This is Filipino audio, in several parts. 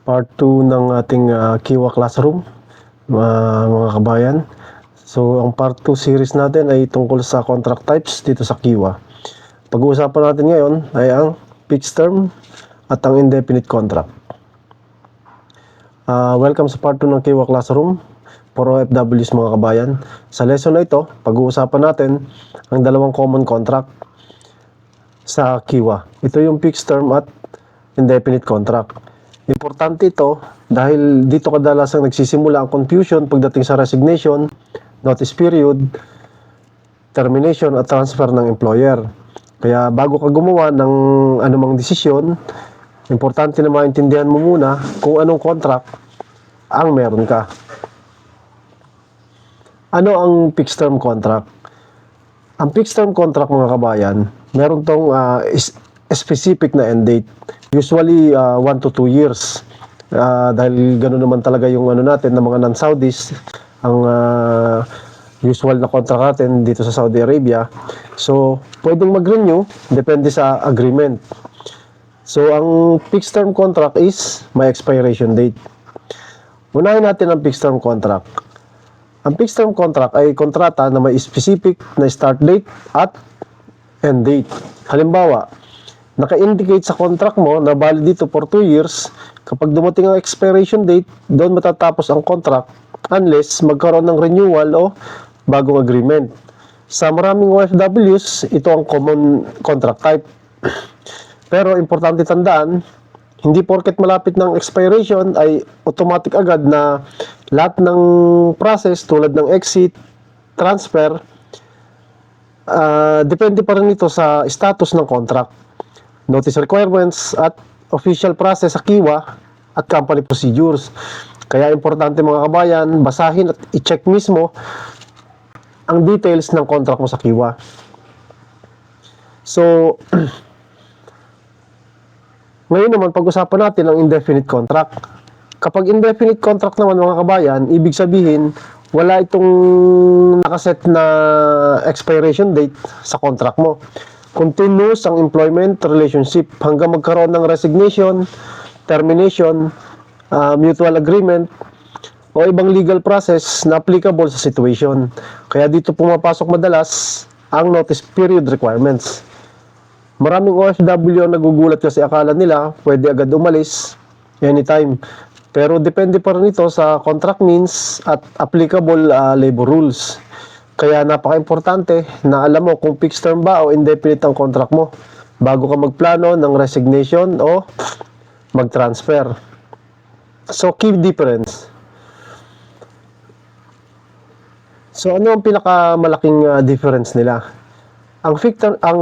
Part 2 ng ating Kiwa Classroom, mga kabayan. So, ang part 2 series natin ay tungkol sa contract types dito sa Kiwa. Pag-uusapan natin ngayon ay ang fixed term at ang indefinite contract. Welcome sa part 2 ng Kiwa Classroom for OFWs, mga kabayan. Sa lesson na ito, pag-uusapan natin ang dalawang common contract sa Kiwa. Ito yung fixed term at indefinite contract. Importante ito dahil dito kadalasang nagsisimula ang confusion pagdating sa resignation, notice period, termination at transfer ng employer. Kaya bago ka gumawa ng anumang desisyon, importante na maintindihan mo muna kung anong contract ang meron ka. Ano ang fixed term contract? Ang fixed term contract, mga kabayan, meron tong specific na end date. Usually 1 to 2 years. Dahil gano'n naman talaga yung natin ng mga non-Saudis, ang usual na contract natin dito sa Saudi Arabia. So, pwedeng mag-renew, depende sa agreement. So, ang fixed term contract is may expiration date. Unahin natin ang fixed term contract. Ang fixed term contract ay kontrata na may specific na start date at end date. Halimbawa, naka-indicate sa contract mo na valid dito for 2 years. Kapag dumating ang expiration date, doon matatapos ang contract unless magkaroon ng renewal o bagong agreement. Sa maraming OFWs, ito ang common contract type. Pero importante tandaan, hindi porket malapit ng expiration ay automatic agad na lahat ng process tulad ng exit, transfer, depende pa rin ito sa status ng contract, notice requirements at official process sa Kiwa at company procedures. Kaya importante, mga kabayan, basahin at i-check mismo ang details ng contract mo sa Kiwa. So, ngayon naman pag-usapan natin ang indefinite contract. Kapag indefinite contract naman, mga kabayan, ibig sabihin wala itong nakaset na expiration date sa contract mo. Continuous ang employment relationship hanggang magkaroon ng resignation, termination, mutual agreement, o ibang legal process na applicable sa situation. Kaya dito pumapasok madalas ang notice period requirements. Maraming OFW ang nagugulat kasi akala nila pwede agad umalis anytime. Pero depende pa rin ito sa contract means at applicable labor rules. Kaya napaka-importante na alam mo kung fixed term ba o indefinite ang contract mo bago ka magplano ng resignation o mag-transfer. So, key difference. So, ano ang pinakamalaking difference nila? Ang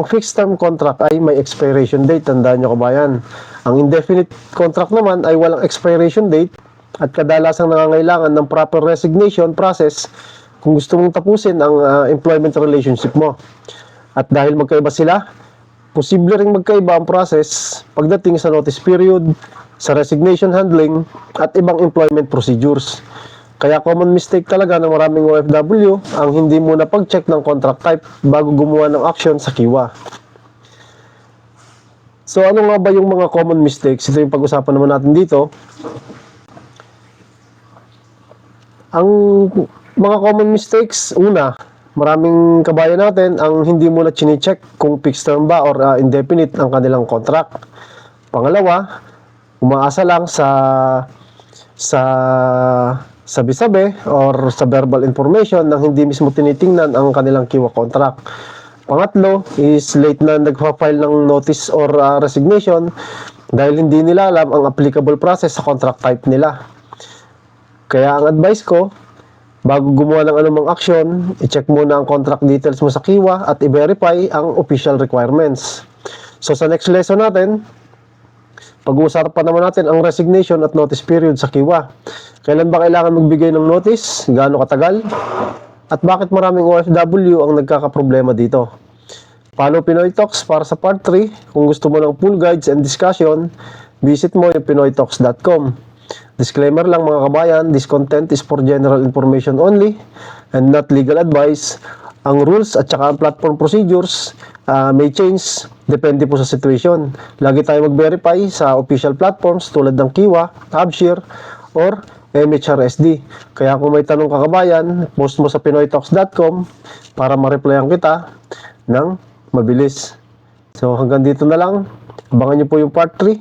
fixed term contract ay may expiration date, tandaan nyo, kabayan. Ang indefinite contract naman ay walang expiration date at kadalasang nangangailangan ng proper resignation process kung gusto mong tapusin ang employment relationship mo. At dahil magkaiba sila, posible ring magkaiba ang process pagdating sa notice period, sa resignation handling, at ibang employment procedures. Kaya common mistake talaga ng maraming OFW ang hindi muna pag-check ng contract type bago gumawa ng action sa Kiwa. So, ano nga ba yung mga common mistakes? Ito yung pag-usapan naman natin dito. Ang mga common mistakes, una, maraming kabayan natin ang hindi muna chine-check kung fixed term ba or indefinite ang kanilang contract. Pangalawa, umaasa lang sa sabi-sabi or sa verbal information nang hindi mismo tinitingnan ang kanilang Kiwa contract. Pangatlo is late na nagpa-file ng notice or resignation dahil hindi nila alam ang applicable process sa contract type nila. Kaya ang advice ko, bago gumawa ng anumang action, i-check muna ang contract details mo sa Kiwa at i-verify ang official requirements. So sa next lesson natin, pag-uusapan naman natin ang resignation at notice period sa Kiwa. Kailan ba kailangan magbigay ng notice? Gaano katagal? At bakit maraming OFW ang nagkakaproblema dito? Follow Pinoy Talks para sa part 3. Kung gusto mo ng full guides and discussion, visit mo yung pinoytalks.com. Disclaimer lang, mga kabayan, this content is for general information only and not legal advice. ang rules at saka ang platform procedures may change depende po sa situation. Lagi tayo mag-verify sa official platforms tulad ng Kiwa, Tabshare, or MHRSD. Kaya kung may tanong ka kabayan, post mo sa pinoytalks.com para ma-replyan kita ng mabilis. So hanggang dito na lang. Abangan nyo po yung part 3.